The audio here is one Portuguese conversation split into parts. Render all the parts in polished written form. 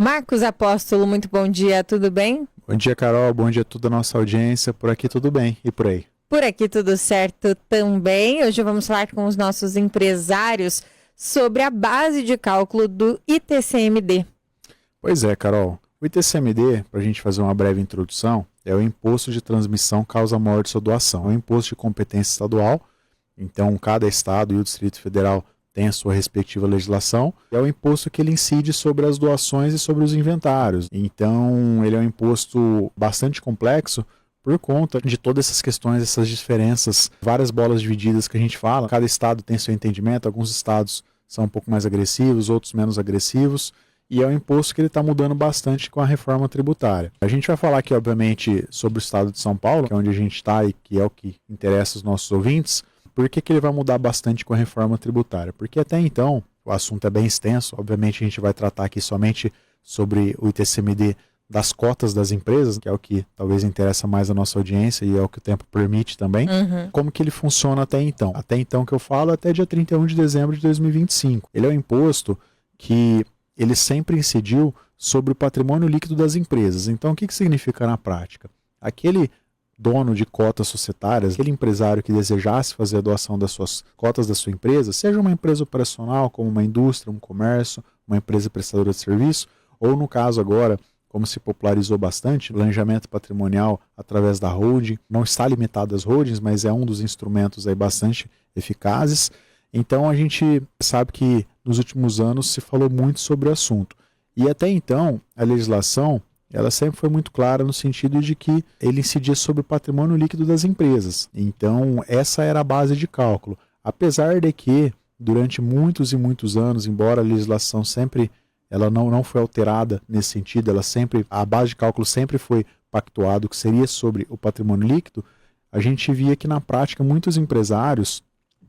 Marcos Apóstolo, muito bom dia, tudo bem? Bom dia, Carol. Bom dia a toda a nossa audiência. Por aqui tudo bem e por aí? Por aqui tudo certo também. Hoje vamos falar com os nossos empresários sobre a base de cálculo do ITCMD. Pois é, Carol. O ITCMD, para a gente fazer uma breve introdução, é o Imposto de Transmissão Causa-Morte ou Doação. É um imposto de competência estadual, então cada estado e o Distrito Federal tem a sua respectiva legislação. É o imposto que ele incide sobre as doações e sobre os inventários. Então, ele é um imposto bastante complexo por conta de todas essas questões, essas diferenças, várias bolas divididas que a gente fala. Cada estado tem seu entendimento, alguns estados são um pouco mais agressivos, outros menos agressivos. E é um imposto que ele está mudando bastante com a reforma tributária. A gente vai falar aqui, obviamente, sobre o estado de São Paulo, que é onde a gente está e que é o que interessa os nossos ouvintes. Por que ele vai mudar bastante com a reforma tributária? Porque até então, o assunto é bem extenso, obviamente a gente vai tratar aqui somente sobre o ITCMD das cotas das empresas, que é o que talvez interessa mais a nossa audiência e é o que o tempo permite também. Como que ele funciona até então? Até então que eu falo, até dia 31 de dezembro de 2025. Ele é um imposto que ele sempre incidiu sobre o patrimônio líquido das empresas. Então, o que significa na prática? Aquele dono de cotas societárias, aquele empresário que desejasse fazer a doação das suas cotas da sua empresa, seja uma empresa operacional, como uma indústria, um comércio, uma empresa prestadora de serviço, ou no caso agora, como se popularizou bastante, planejamento patrimonial através da holding, não está limitado às holdings, mas é um dos instrumentos aí bastante eficazes. Então a gente sabe que nos últimos anos se falou muito sobre o assunto. E até então, a legislação ela sempre foi muito clara no sentido de que ele incidia sobre o patrimônio líquido das empresas. Então, essa era a base de cálculo. Apesar de que, durante muitos e muitos anos, embora a legislação sempre ela não foi alterada nesse sentido, a base de cálculo sempre foi pactuado que seria sobre o patrimônio líquido, a gente via que na prática muitos empresários,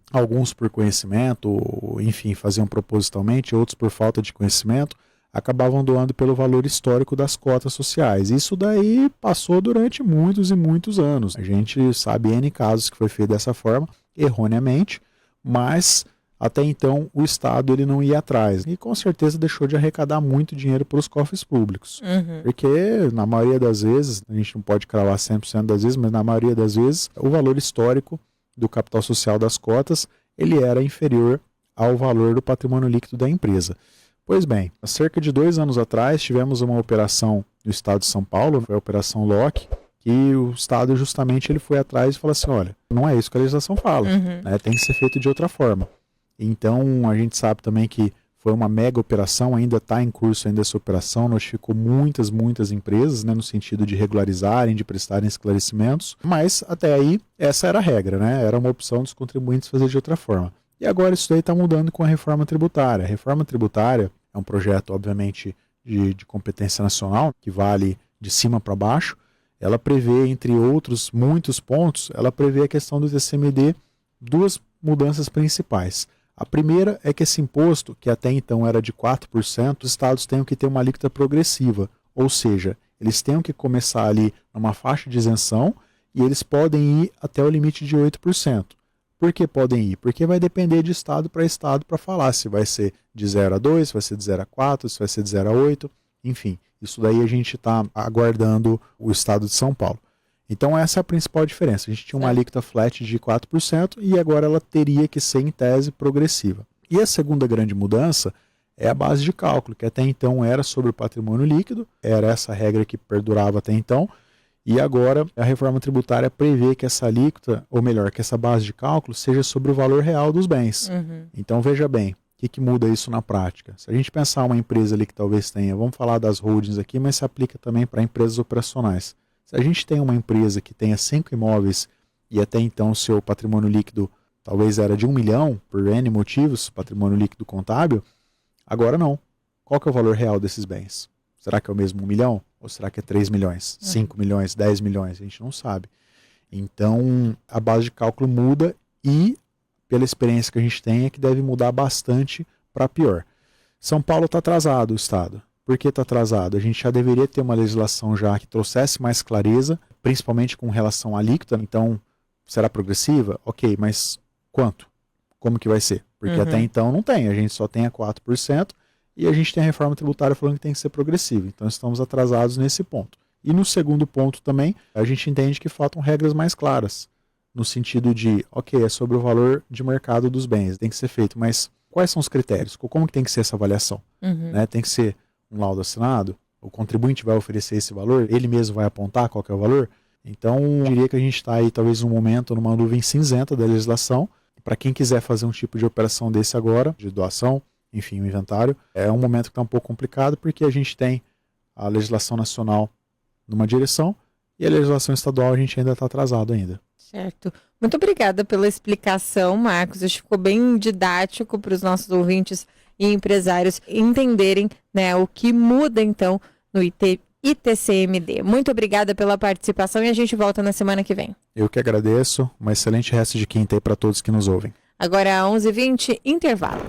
alguns por conhecimento, enfim, faziam propositalmente, outros por falta de conhecimento, acabavam doando pelo valor histórico das cotas sociais. Isso daí passou durante muitos e muitos anos. A gente sabe N casos que foi feito dessa forma, erroneamente, mas até então o Estado ele não ia atrás. E com certeza deixou de arrecadar muito dinheiro para os cofres públicos. Porque na maioria das vezes, a gente não pode cravar 100% das vezes, mas na maioria das vezes o valor histórico do capital social das cotas ele era inferior ao valor do patrimônio líquido da empresa. Pois bem, há cerca de 2 anos atrás tivemos uma operação no estado de São Paulo, foi a Operação Lock, que o estado justamente ele foi atrás e falou assim, olha, não é isso que a legislação fala, né, tem que ser feito de outra forma. Então a gente sabe também que foi uma mega operação, ainda está em curso ainda essa operação, notificou muitas empresas, né, no sentido de regularizarem, de prestarem esclarecimentos, mas até aí essa era a regra, né, era uma opção dos contribuintes fazer de outra forma. E agora isso daí está mudando com a reforma tributária. A reforma tributária é um projeto, obviamente, de competência nacional, que vale de cima para baixo. Ela prevê, entre outros muitos pontos, ela prevê a questão do ITCMD, 2 mudanças principais. A primeira é que esse imposto, que até então era de 4%, os estados têm que ter uma alíquota progressiva, ou seja, eles têm que começar ali numa faixa de isenção e eles podem ir até o limite de 8%. Por que podem ir? Porque vai depender de estado para falar se vai ser de 0 a 2, se vai ser de 0 a 4, se vai ser de 0 a 8, enfim. Isso daí a gente está aguardando o estado de São Paulo. Então essa é a principal diferença. A gente tinha uma alíquota flat de 4% e agora ela teria que ser em tese progressiva. E a segunda grande mudança é a base de cálculo, que até então era sobre o patrimônio líquido, era essa regra que perdurava até então. E agora a reforma tributária prevê que essa alíquota, ou melhor, que essa base de cálculo seja sobre o valor real dos bens. Então veja bem, o que muda isso na prática? Se a gente pensar uma empresa ali que talvez tenha, vamos falar das holdings aqui, mas se aplica também para empresas operacionais. Se a gente tem uma empresa que tenha 5 imóveis e até então o seu patrimônio líquido talvez era de 1 milhão, por N motivos, patrimônio líquido contábil, agora não. Qual que é o valor real desses bens? Será que é o mesmo 1 milhão? Ou será que é 3 milhões, 5 milhões, 10 milhões? A gente não sabe. Então, a base de cálculo muda e, pela experiência que a gente tem, é que deve mudar bastante para pior. São Paulo está atrasado, o estado. Por que está atrasado? A gente já deveria ter uma legislação já que trouxesse mais clareza, principalmente com relação à alíquota. Então, será progressiva? Ok, mas quanto? Como que vai ser? Porque até então não tem. A gente só tem a 4%. e a gente tem a reforma tributária falando que tem que ser progressiva. Então estamos atrasados nesse ponto. E no segundo ponto também, a gente entende que faltam regras mais claras, no sentido de, ok, é sobre o valor de mercado dos bens, tem que ser feito, mas quais são os critérios? Como que tem que ser essa avaliação? Né? Tem que ser um laudo assinado? O contribuinte vai oferecer esse valor? Ele mesmo vai apontar qual que é o valor? Então, eu diria que a gente está aí, talvez, num momento, numa nuvem cinzenta da legislação. Para quem quiser fazer um tipo de operação desse agora, de doação, enfim, o inventário, é um momento que está um pouco complicado, porque a gente tem a legislação nacional numa direção e a legislação estadual a gente ainda está atrasado ainda. Certo. Muito obrigada pela explicação, Marcos. Acho que ficou bem didático para os nossos ouvintes e empresários entenderem, né, o que muda, então, no ITCMD. Muito obrigada pela participação e a gente volta na semana que vem. Eu que agradeço. Um excelente resto de quinta aí para todos que nos ouvem. Agora, 11h20, intervalo.